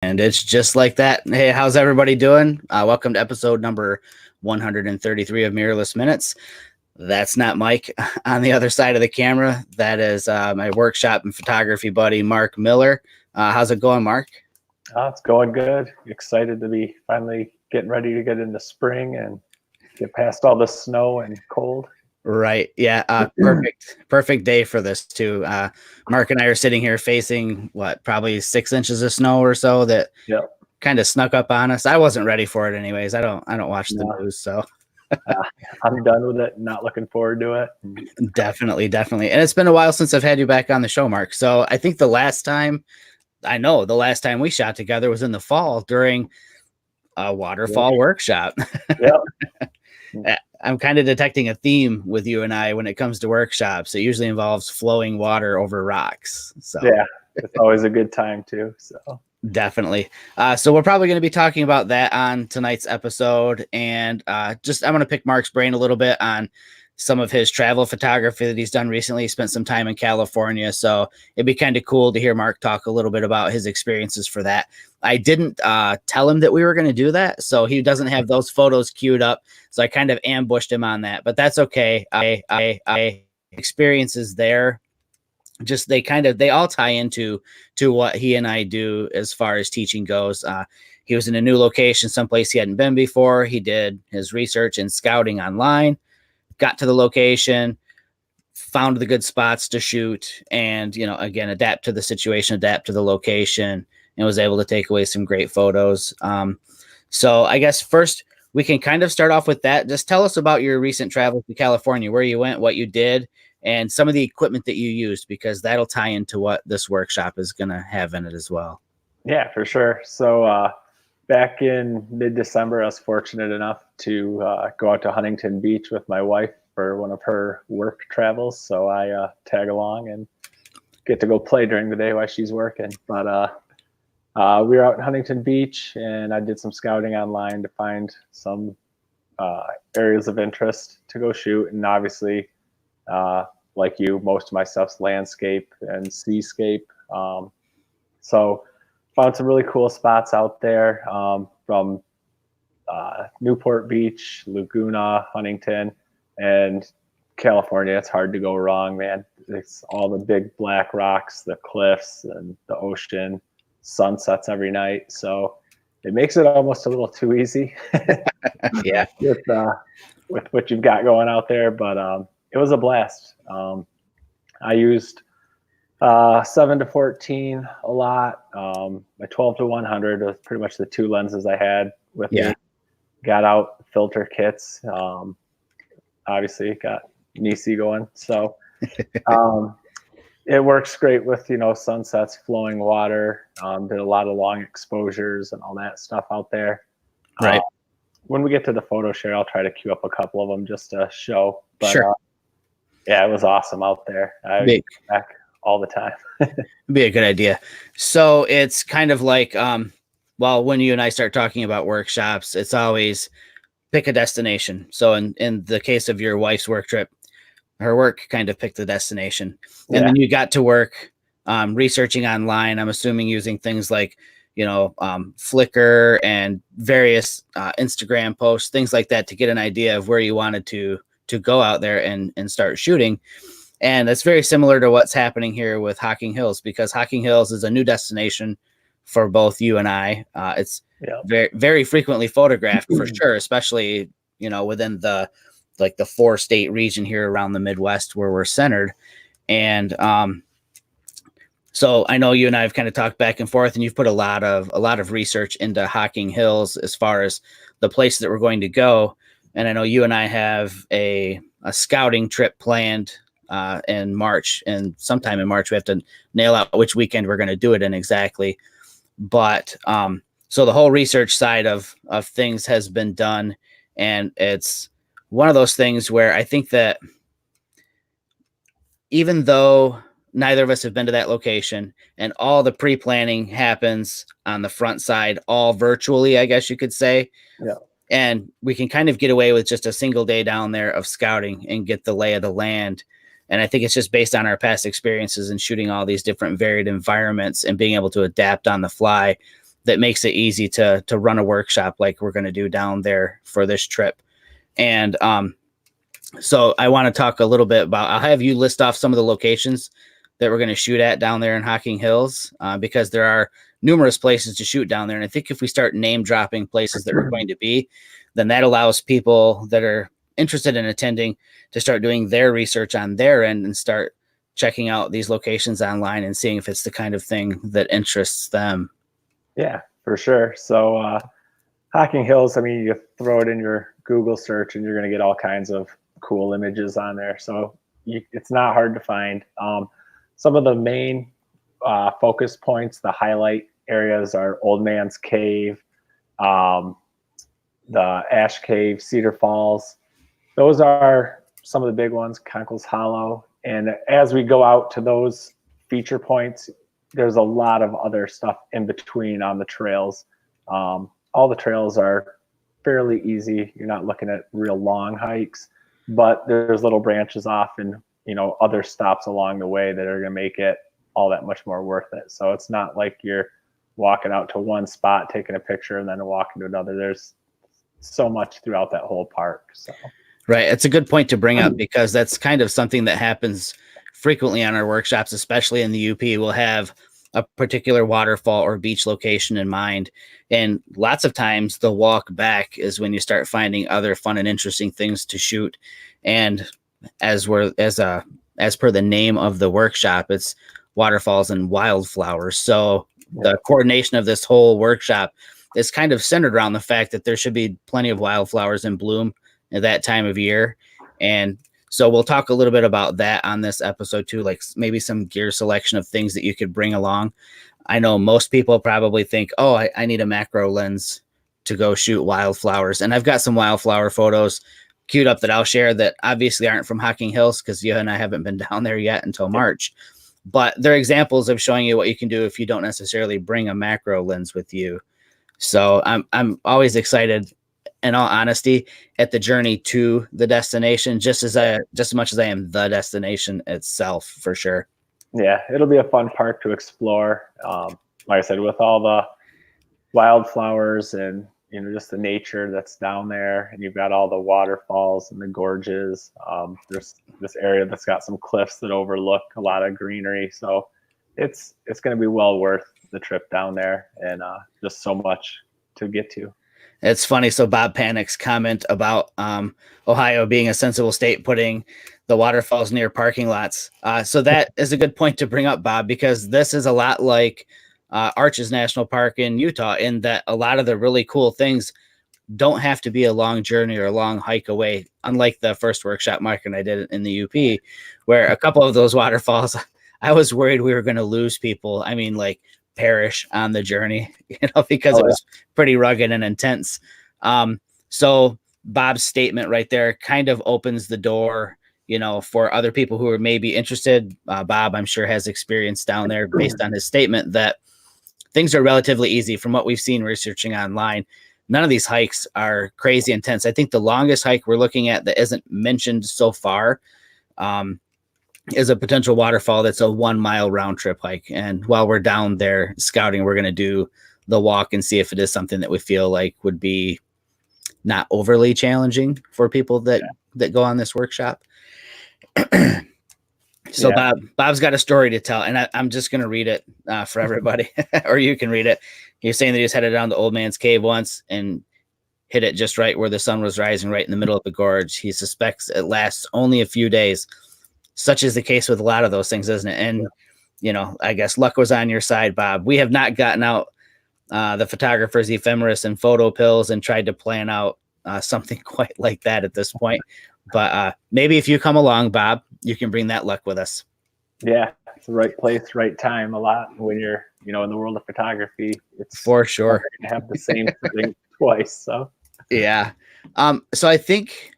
And it's just like that. Hey, how's everybody doing? Welcome to episode number 133 of Mirrorless Minutes. That's not Mike on the other side of the camera. That is my workshop and photography buddy, Mark Miller. How's it going, Mark? It's going good. Excited to be finally getting ready to get into spring and get past all the snow and cold. Right. Yeah. Perfect day for this too. Mark and I are sitting here facing probably 6 inches of snow or so that kind of snuck up on us. I wasn't ready for it anyways. I don't watch the news, so I'm done with it. Not looking forward to it. Definitely. And it's been a while since I've had you back on the show, Mark. So I think the last time we shot together was in the fall during a waterfall workshop. Yep. I'm kind of detecting a theme with you and I when it comes to workshops. It usually involves flowing water over rocks. So yeah, it's always a good time too. So definitely. So we're probably going to be talking about that on tonight's episode. And I'm going to pick Mark's brain a little bit on some of his travel photography that he's done recently. He spent some time in California. So it'd be kind of cool to hear Mark talk a little bit about his experiences for that. I didn't tell him that we were going to do that, so he doesn't have those photos queued up. So I kind of ambushed him on that, but that's okay. I experiences there. Just they all tie into what he and I do as far as teaching goes. He was in a new location, someplace he hadn't been before. He did his research and scouting online, got to the location, found the good spots to shoot, and again, adapt to the situation, adapt to the location, and was able to take away some great photos. So I guess first we can kind of start off with that. Just tell us about your recent travel to California, where you went, what you did, and some of the equipment that you used, because that'll tie into what this workshop is going to have in it as well. Yeah, for sure. So back in mid-December, I was fortunate enough to go out to Huntington Beach with my wife for one of her work travels. So I tag along and get to go play during the day while she's working. But we were out in Huntington Beach, and I did some scouting online to find some areas of interest to go shoot. And obviously, like you, most of my stuff's landscape and seascape. So found some really cool spots out there, from Newport Beach, Laguna, Huntington, and California. It's hard to go wrong, man. It's all the big black rocks, the cliffs, and the ocean. Sunsets every night, so it makes it almost a little too easy. Yeah, with what you've got going out there, but it was a blast. I used 7-14 a lot. My 12-100 was pretty much the two lenses I had with me. Got out filter kits. Obviously got Nisi going, so it works great with, sunsets, flowing water. Did a lot of long exposures and all that stuff out there. Right. When we get to the photo share, I'll try to queue up a couple of them just to show. But sure. Yeah, it was awesome out there. I would back all the time. It'd be a good idea. So it's kind of like, when you and I start talking about workshops, it's always pick a destination. So in the case of your wife's work trip, her work kind of picked the destination, and then you got to work researching online. I'm assuming using things like, Flickr and various Instagram posts, things like that, to get an idea of where you wanted to go out there and start shooting. And that's very similar to what's happening here with Hocking Hills, because Hocking Hills is a new destination for both you and I. It's very, very frequently photographed for sure, especially, within the 4-state region here around the Midwest where we're centered. And so I know you and I have kind of talked back and forth, and you've put a lot of research into Hocking Hills as far as the place that we're going to go. And I know you and I have a scouting trip planned in March, and sometime in March we have to nail out which weekend we're going to do it in exactly. But so the whole research side of things has been done, and it's one of those things where I think that even though neither of us have been to that location, and all the pre-planning happens on the front side, all virtually, I guess you could say. Yeah. And we can kind of get away with just a single day down there of scouting and get the lay of the land. And I think it's just based on our past experiences and shooting all these different varied environments and being able to adapt on the fly, that makes it easy to run a workshop like we're going to do down there for this trip. And so I want to talk a little bit about, I'll have you list off some of the locations that we're going to shoot at down there in Hocking Hills, because there are numerous places to shoot down there. And I think if we start name dropping places that are going to be, then that allows people that are interested in attending to start doing their research on their end and start checking out these locations online and seeing if it's the kind of thing that interests them. Yeah, for sure. So Hocking Hills, I mean, you throw it in your Google search and you're going to get all kinds of cool images on there. So it's not hard to find. Some of the main focus points, the highlight areas are Old Man's Cave, the Ash Cave, Cedar Falls. Those are some of the big ones, Conkle's Hollow. And as we go out to those feature points, there's a lot of other stuff in between on the trails. All the trails are fairly easy. You're not looking at real long hikes, but there's little branches off and, you know, other stops along the way that are going to make it all that much more worth it. So it's not like you're walking out to one spot, taking a picture, and then walking to another. There's so much throughout that whole park. So. Right. It's a good point to bring up, because that's kind of something that happens frequently on our workshops, especially in the UP. We'll have a particular waterfall or beach location in mind. And lots of times the walk back is when you start finding other fun and interesting things to shoot. And as per the name of the workshop, it's waterfalls and wildflowers. So the coordination of this whole workshop is kind of centered around the fact that there should be plenty of wildflowers in bloom at that time of year. And so we'll talk a little bit about that on this episode too, like maybe some gear selection of things that you could bring along. I know most people probably think, oh, I need a macro lens to go shoot wildflowers. And I've got some wildflower photos queued up that I'll share that obviously aren't from Hocking Hills, because you and I haven't been down there yet until March. But they're examples of showing you what you can do if you don't necessarily bring a macro lens with you. So I'm always excited, in all honesty, at the journey to the destination, just as much as I am the destination itself, for sure. Yeah, it'll be a fun park to explore. Like I said, with all the wildflowers and, you know, just the nature that's down there, and you've got all the waterfalls and the gorges. There's this area that's got some cliffs that overlook a lot of greenery, so it's going to be well worth the trip down there, and just so much to get to. It's funny. So Bob Panic's comment about Ohio being a sensible state putting the waterfalls near parking lots. So that is a good point to bring up, Bob, because this is a lot like Arches National Park in Utah, in that a lot of the really cool things don't have to be a long journey or a long hike away. Unlike the first workshop market I did in the UP, where a couple of those waterfalls, I was worried we were going to lose people. I mean, like, perish on the journey, because it was pretty rugged and intense. So Bob's statement right there kind of opens the door, for other people who are maybe interested. Bob, I'm sure, has experience down there based on his statement that things are relatively easy from what we've seen researching online. None of these hikes are crazy intense. I think the longest hike we're looking at that isn't mentioned so far is a potential waterfall that's a 1 mile round trip hike. And while we're down there scouting, we're going to do the walk and see if it is something that we feel like would be not overly challenging for people that go on this workshop. So Bob's got a story to tell, and I'm just going to read it for everybody, or you can read it. He's saying that he's headed down to Old Man's Cave once and hit it just right where the sun was rising, right in the middle of the gorge. He suspects it lasts only a few days. Such is the case with a lot of those things, isn't it? And, I guess luck was on your side, Bob. We have not gotten out the photographer's ephemeris and photo pills and tried to plan out something quite like that at this point. But maybe if you come along, Bob, you can bring that luck with us. Yeah, it's the right place, right time. A lot when you're, in the world of photography, it's for sure to have the same thing twice. So yeah. So I think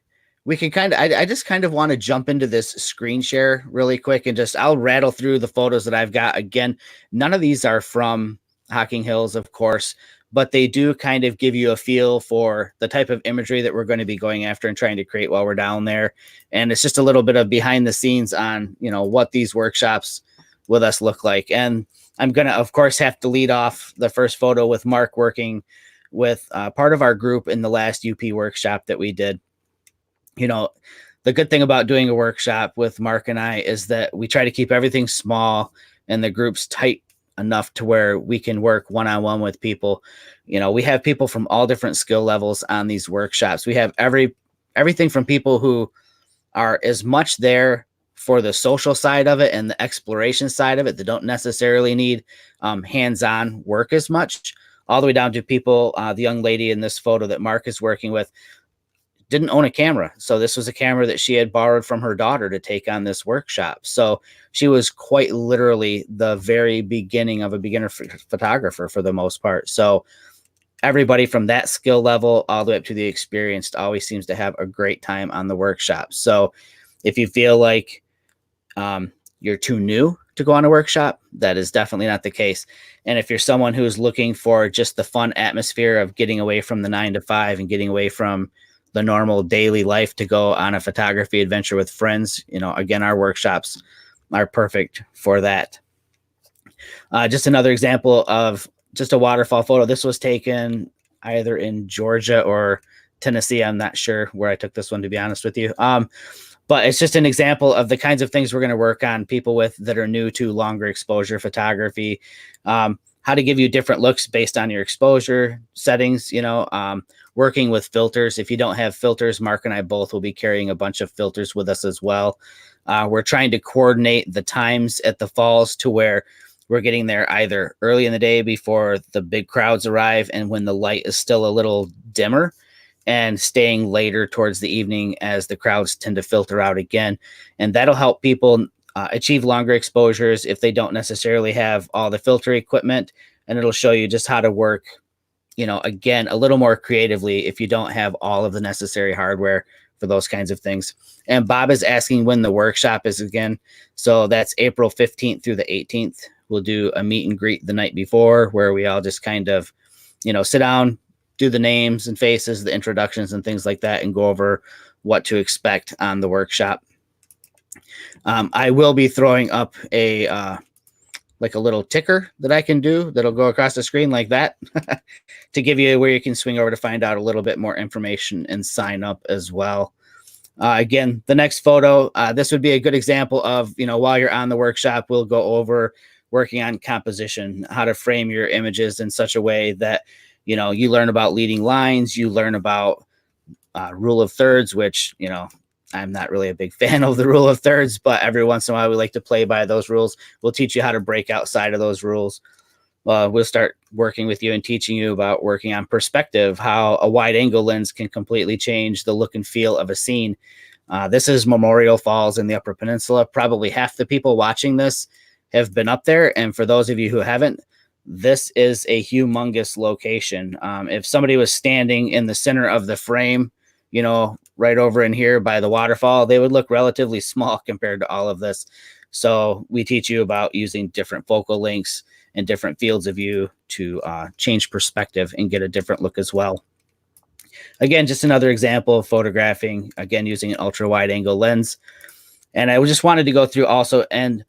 we can I just kind of want to jump into this screen share really quick, and I'll rattle through the photos that I've got. Again, none of these are from Hocking Hills, of course, but they do kind of give you a feel for the type of imagery that we're going to be going after and trying to create while we're down there. And it's just a little bit of behind the scenes on, what these workshops with us look like. And I'm going to, of course, have to lead off the first photo with Mark working with part of our group in the last UP workshop that we did. You know, the good thing about doing a workshop with Mark and I is that we try to keep everything small and the group's tight enough to where we can work one-on-one with people. You know, we have people from all different skill levels on these workshops. We have everything from people who are as much there for the social side of it and the exploration side of it that don't necessarily need hands-on work as much, all the way down to people, the young lady in this photo that Mark is working with didn't own a camera. So this was a camera that she had borrowed from her daughter to take on this workshop. So she was quite literally the very beginning of a beginner photographer for the most part. So everybody from that skill level all the way up to the experienced always seems to have a great time on the workshop. So if you feel like you're too new to go on a workshop, that is definitely not the case. And if you're someone who's looking for just the fun atmosphere of getting away from the 9 to 5 and getting away from the normal daily life to go on a photography adventure with friends, you know, again, our workshops are perfect for that. Just another example of just a waterfall photo. This was taken either in Georgia or Tennessee. I'm not sure where I took this one, to be honest with you. But it's just an example of the kinds of things we're going to work on people with that are new to longer exposure photography, how to give you different looks based on your exposure settings, you know, working with filters. If you don't have filters, Mark and I both will be carrying a bunch of filters with us as well. We're trying to coordinate the times at the falls to where we're getting there either early in the day before the big crowds arrive and when the light is still a little dimmer, and staying later towards the evening as the crowds tend to filter out again. And that'll help people achieve longer exposures if they don't necessarily have all the filter equipment. And it'll show you just how to work, you know, again, a little more creatively if you don't have all of the necessary hardware for those kinds of things. And Bob is asking when the workshop is again. So that's April 15th through the 18th. We'll do a meet and greet the night before where we all just kind of, you know, sit down, do the names and faces, the introductions and things like that, and go over what to expect on the workshop. I will be throwing up a like a little ticker that I can do that'll go across the screen like that to give you where you can swing over to find out a little bit more information and sign up as well. Again, the next photo, this would be a good example of, you know, while you're on the workshop, we'll go over working on composition, how to frame your images in such a way that, you know, you learn about leading lines, you learn about rule of thirds, which, you know, I'm not really a big fan of the rule of thirds, but every once in a while we like to play by those rules. We'll teach you how to break outside of those rules. We'll start working with you and teaching you about working on perspective, how a wide angle lens can completely change the look and feel of a scene. This is Memorial Falls in the Upper Peninsula. Probably half the people watching this have been up there. And for those of you who haven't, this is a humongous location. If somebody was standing in the center of the frame, you know, right over in here by the waterfall, they would look relatively small compared to all of this. So we teach you about using different focal lengths and different fields of view to change perspective and get a different look as well. Again, just another example of photographing, again, using an ultra wide angle lens. And I just wanted to go through also, and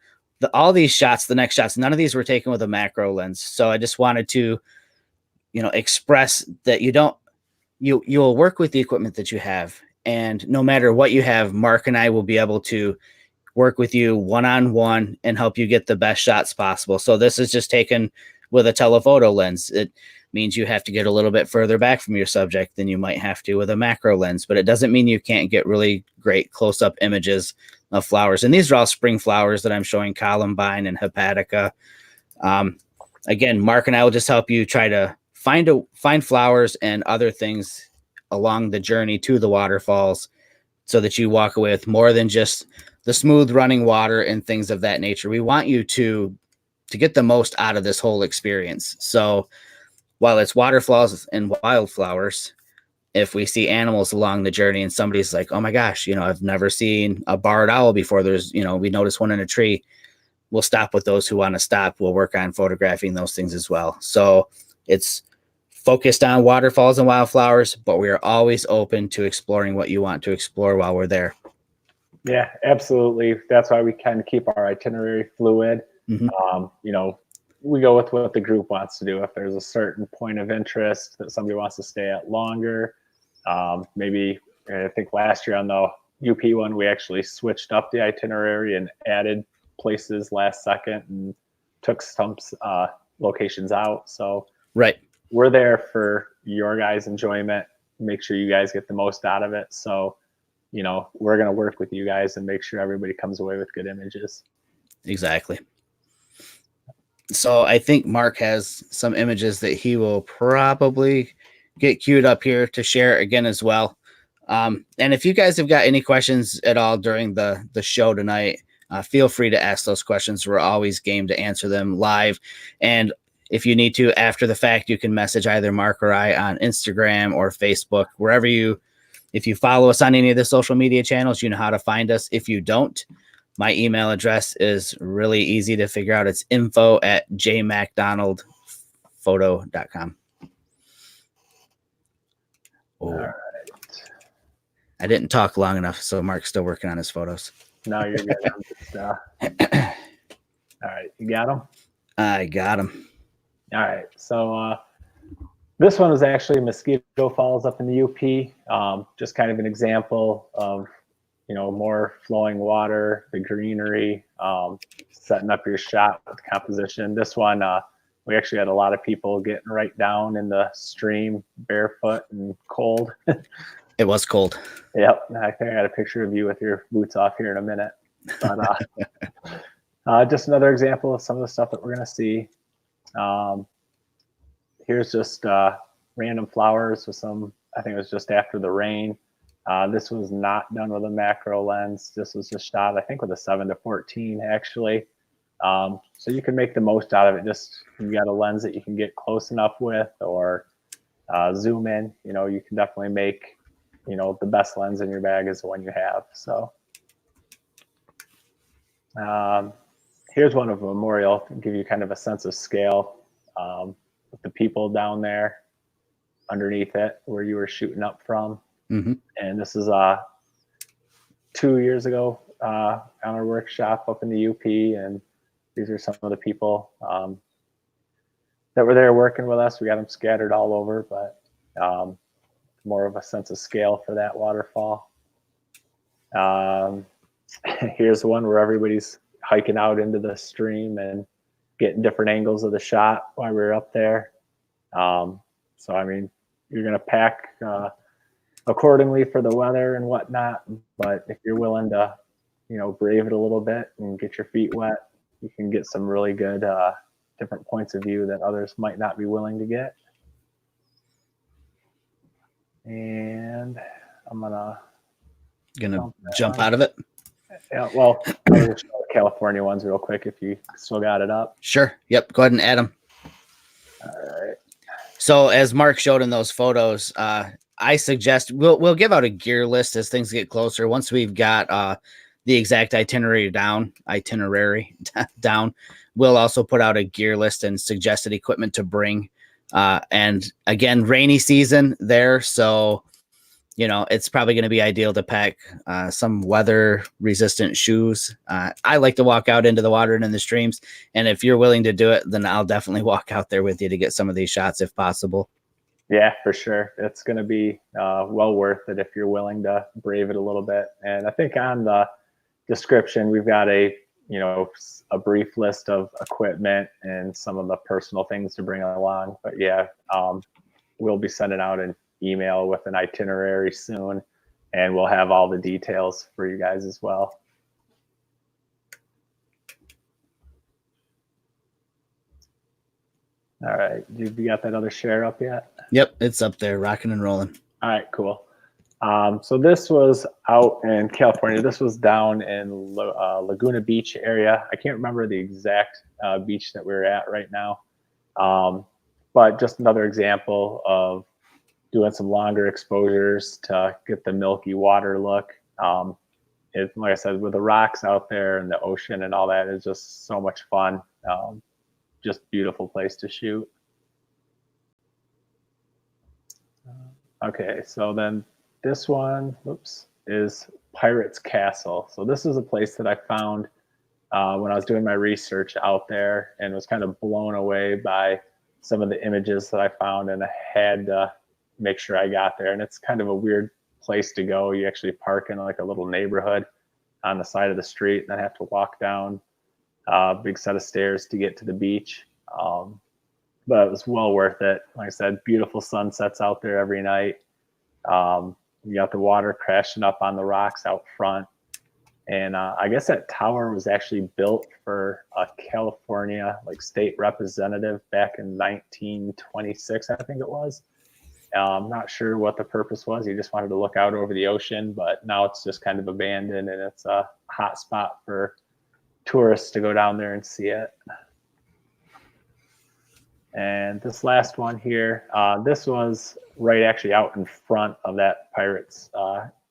all these shots, the next shots, none of these were taken with a macro lens. So I just wanted to, you know, express that you'll work with the equipment that you have. And no matter what you have, Mark and I will be able to work with you one-on-one and help you get the best shots possible. So this is just taken with a telephoto lens. It means you have to get a little bit further back from your subject than you might have to with a macro lens, but it doesn't mean you can't get really great close-up images of flowers. And these are all spring flowers that I'm showing, columbine and hepatica. Again, Mark and I will just help you try to find flowers and other things along the journey to the waterfalls so that you walk away with more than just the smooth running water and things of that nature. We want you to get the most out of this whole experience. So while it's waterfalls and wildflowers, if we see animals along the journey and somebody's like, oh my gosh, you know, I've never seen a barred owl before. There's, you know, we notice one in a tree. We'll stop with those who want to stop. We'll work on photographing those things as well. So it's focused on waterfalls and wildflowers, but we are always open to exploring what you want to explore while we're there. Yeah, absolutely. That's why we kind of keep our itinerary fluid. Mm-hmm. You know, we go with what the group wants to do. If there's a certain point of interest that somebody wants to stay at longer, maybe I think last year on the UP one, we actually switched up the itinerary and added places last second and took some locations out. So Right. we're there for your guys' enjoyment, make sure you guys get the most out of it. So, you know, we're going to work with you guys and make sure everybody comes away with good images. Exactly. So I think Mark has some images that he will probably get queued up here to share again as well. And if you guys have got any questions at all during the show tonight, feel free to ask those questions. We're always game to answer them live. And if you need to, after the fact, you can message either Mark or I on Instagram or Facebook, wherever if you follow us on any of the social media channels, you know how to find us. If you don't, my email address is really easy to figure out. It's info@jmacdonaldphoto.com. Oh, All right. I didn't talk long enough, so Mark's still working on his photos. No, you're good. I'm just, all right, you got them? I got him. All right, so this one is actually Mosquito Falls up in the UP. Just kind of an example of, you know, more flowing water, the greenery, setting up your shot with composition. This one, we actually had a lot of people getting right down in the stream barefoot and cold. It was cold. Yep, I think I got a picture of you with your boots off here in a minute. But just another example of some of the stuff that we're going to see. Here's just random flowers with some, I think it was just after the rain. This was not done with a macro lens. This was just shot, I think, with a 7-14 actually. So you can make the most out of it. Just you got a lens that you can get close enough with, or zoom in. You know, you can definitely make, you know, the best lens in your bag is the one you have. So here's one of Memorial to give you kind of a sense of scale with the people down there underneath it where you were shooting up from. Mm-hmm. And this is 2 years ago on our workshop up in the UP, and these are some of the people that were there working with us. We got them scattered all over, but more of a sense of scale for that waterfall. Here's one where everybody's hiking out into the stream and getting different angles of the shot while we were up there. So, I mean, you're going to pack accordingly for the weather and whatnot, but if you're willing to, you know, brave it a little bit and get your feet wet, you can get some really good different points of view that others might not be willing to get. And I'm gonna jump out of it. Yeah, well, I'll just show the California ones real quick if you still got it up. Sure. Yep. Go ahead and add them. All right. So as Mark showed in those photos, I suggest we'll give out a gear list as things get closer. Once we've got the exact itinerary down, we'll also put out a gear list and suggested equipment to bring. And again, rainy season there, so you know it's probably going to be ideal to pack some weather resistant shoes. I like to walk out into the water and in the streams, and if you're willing to do it, then I'll definitely walk out there with you to get some of these shots if possible. Yeah, for sure. It's going to be well worth it if you're willing to brave it a little bit. And I think on the description, we've got a brief list of equipment and some of the personal things to bring along. But yeah, we'll be sending out an email with an itinerary soon, and we'll have all the details for you guys as well. All right, you got that other share up yet? Yep, it's up there, rocking and rolling. All right, cool. So this was out in California. This was down in Laguna Beach area. I can't remember the exact beach that we're at right now, but just another example of doing some longer exposures to get the milky water look. Like I said, with the rocks out there and the ocean and all that, is just so much fun. Just beautiful place to shoot. Okay, so then this one, is Pirates Castle. So this is a place that I found when I was doing my research out there, and was kind of blown away by some of the images that I found, and I had to make sure I got there. And it's kind of a weird place to go. You actually park in like a little neighborhood on the side of the street, and then have to walk down a big set of stairs to get to the beach. But it was well worth it. Like I said, beautiful sunsets out there every night. You got the water crashing up on the rocks out front. And I guess that tower was actually built for a California like state representative back in 1926, I think it was. I'm not sure what the purpose was. He just wanted to look out over the ocean, but now it's just kind of abandoned, and it's a hot spot for tourists to go down there and see it. And this last one here, this was right actually out in front of that pirate's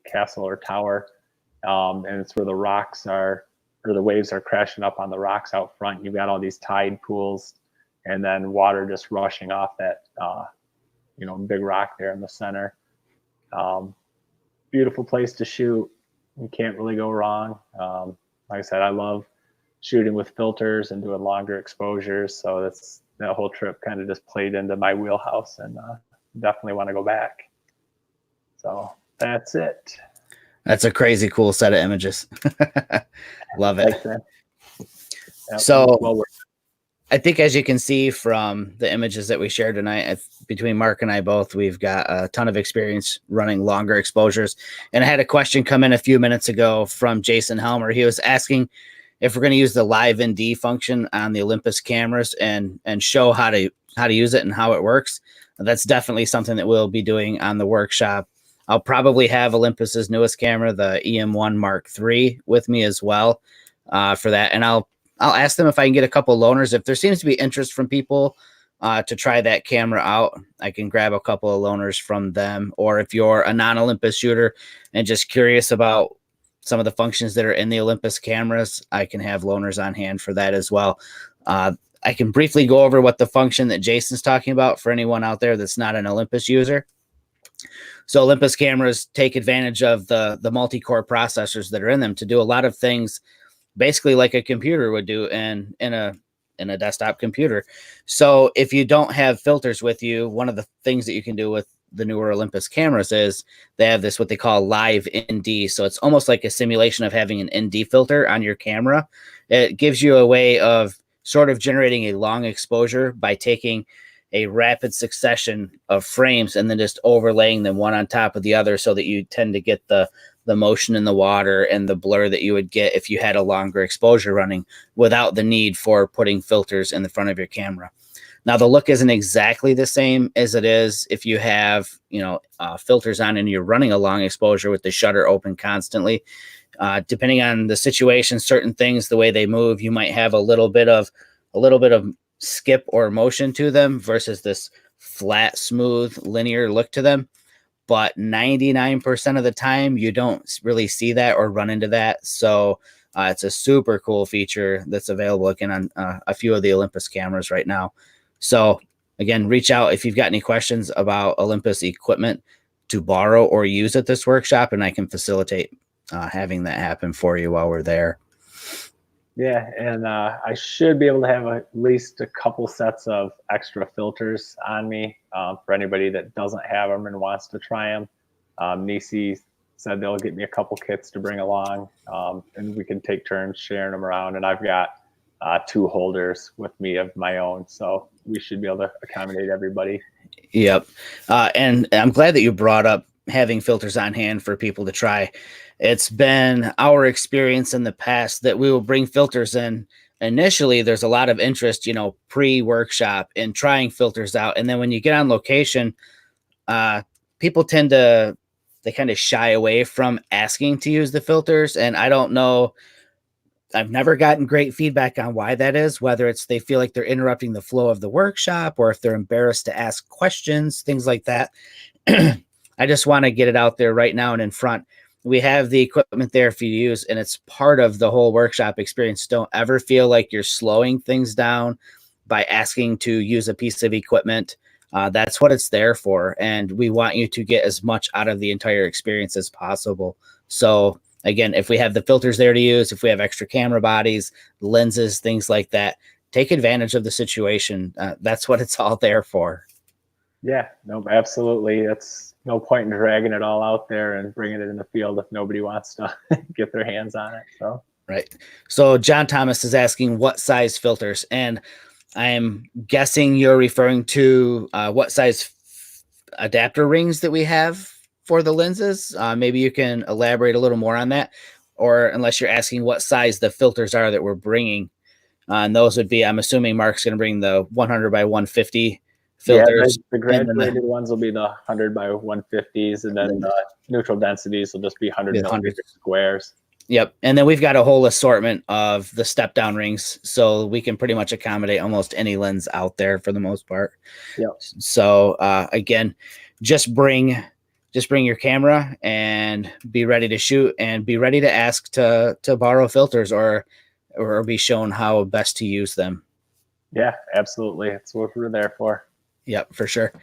castle or tower. And it's where the rocks are, or the waves are crashing up on the rocks out front. You've got all these tide pools, and then water just rushing off that, big rock there in the center. Beautiful place to shoot. You can't really go wrong. Like I said, I love shooting with filters and doing longer exposures. So that whole trip kind of just played into my wheelhouse, and definitely want to go back. So that's it. That's a crazy cool set of images. Love it. Yep. So well, I think, as you can see from the images that we shared tonight, between Mark and I both, we've got a ton of experience running longer exposures. And I had a question come in a few minutes ago from Jason Helmer. He was asking if we're going to use the live ND function on the Olympus cameras and show how to use it and how it works. That's definitely something that we'll be doing on the workshop. I'll probably have Olympus's newest camera, the EM1 Mark III, with me as well for that. And I'll ask them if I can get a couple loaners. If there seems to be interest from people to try that camera out, I can grab a couple of loaners from them. Or if you're a non-Olympus shooter and just curious about some of the functions that are in the Olympus cameras, I can have loaners on hand for that as well. I can briefly go over what the function that Jason's talking about for anyone out there that's not an Olympus user. So Olympus cameras take advantage of the multi-core processors that are in them to do a lot of things basically like a computer would do in a desktop computer. So if you don't have filters with you, one of the things that you can do with the newer Olympus cameras is they have this, what they call live ND. So it's almost like a simulation of having an ND filter on your camera. It gives you a way of sort of generating a long exposure by taking a rapid succession of frames and then just overlaying them one on top of the other, so that you tend to get the motion in the water and the blur that you would get if you had a longer exposure running without the need for putting filters in the front of your camera. Now, the look isn't exactly the same as it is if you have, filters on and you're running a long exposure with the shutter open constantly. Depending on the situation, certain things, the way they move, you might have a little bit of skip or motion to them versus this flat, smooth, linear look to them. But 99% of the time, you don't really see that or run into that. So it's a super cool feature that's available again on a few of the Olympus cameras right now. So again, reach out if you've got any questions about Olympus equipment to borrow or use at this workshop, and I can facilitate having that happen for you while we're there. Yeah, and I should be able to have at least a couple sets of extra filters on me for anybody that doesn't have them and wants to try them. Nisi said they'll get me a couple kits to bring along, and we can take turns sharing them around. And I've got 2 holders with me of my own, so we should be able to accommodate everybody. Yep. And I'm glad that you brought up having filters on hand for people to try. It's been our experience in the past that we will bring filters in. Initially, there's a lot of interest, pre-workshop in trying filters out. And then when you get on location, people tend to, they kind of shy away from asking to use the filters. And I don't know, I've never gotten great feedback on why that is, whether it's they feel like they're interrupting the flow of the workshop or if they're embarrassed to ask questions, things like that. I just want to get it out there right now and in front. We have the equipment there for you to use, and it's part of the whole workshop experience. Don't ever feel like you're slowing things down by asking to use a piece of equipment. That's what it's there for, and we want you to get as much out of the entire experience as possible. So again, if we have the filters there to use, if we have extra camera bodies, lenses, things like that, take advantage of the situation. That's what it's all there for. Yeah, no, absolutely. It's no point in dragging it all out there and bringing it in the field if nobody wants to get their hands on it. So right. So John Thomas is asking what size filters, and I'm guessing you're referring to what size adapter rings that we have for the lenses. Maybe you can elaborate a little more on that, or unless you're asking what size the filters are that we're bringing. And those would be, I'm assuming Mark's going to bring the 100 by 150 filters. Yeah, the graduated ones will be the 100 by 150s, and then the neutral densities will just be 100 millimeter squares. Yep. And then we've got a whole assortment of the step down rings, so we can pretty much accommodate almost any lens out there for the most part. Yep. So again, just bring your camera and be ready to shoot, and be ready to ask to borrow filters or be shown how best to use them. Yeah, absolutely. That's what we're there for. Yep, for sure.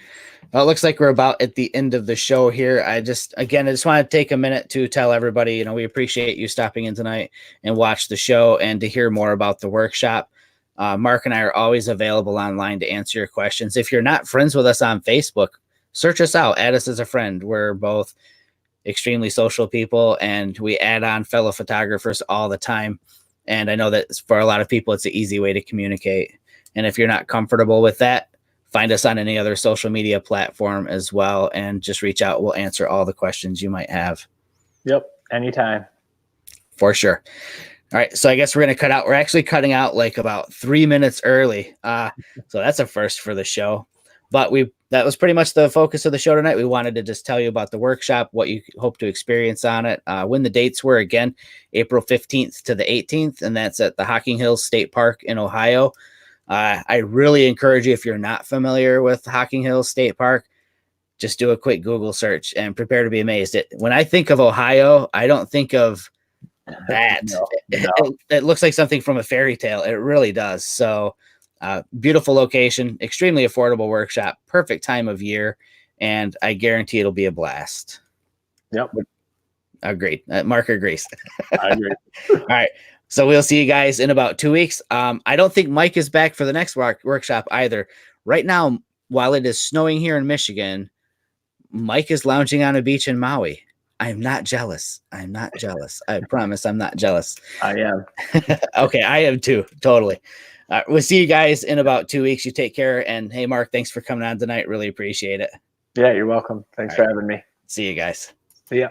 Well, it looks like we're about at the end of the show here. I just want to take a minute to tell everybody, we appreciate you stopping in tonight and watch the show and to hear more about the workshop. Mark and I are always available online to answer your questions. If you're not friends with us on Facebook, search us out, add us as a friend. We're both extremely social people, and we add on fellow photographers all the time. And I know that for a lot of people, it's an easy way to communicate. And if you're not comfortable with that, find us on any other social media platform as well, and just reach out. We'll answer all the questions you might have. Yep, anytime. For sure. All right, so I guess we're going to cut out. We're actually cutting out like about 3 minutes early. So that's a first for the show. But that was pretty much the focus of the show tonight. We wanted to just tell you about the workshop, what you hope to experience on it, when the dates were, again, April 15th to the 18th, and that's at the Hocking Hills State Park in Ohio. I really encourage you, if you're not familiar with Hocking Hills State Park, just do a quick Google search and prepare to be amazed. When I think of Ohio, I don't think of that. No. It looks like something from a fairy tale. It really does. So beautiful location, extremely affordable workshop, perfect time of year, and I guarantee it'll be a blast. Yep. Agreed. Mark agrees. I agree. All right. So we'll see you guys in about 2 weeks. I don't think Mike is back for the next workshop either. Right now, while it is snowing here in Michigan, Mike is lounging on a beach in Maui. I'm not jealous. I promise I'm not jealous. I am. Okay, I am too. Totally. We'll see you guys in about 2 weeks. You take care. And hey, Mark, thanks for coming on tonight. Really appreciate it. Yeah, you're welcome. Thanks for having me. See you guys. See ya.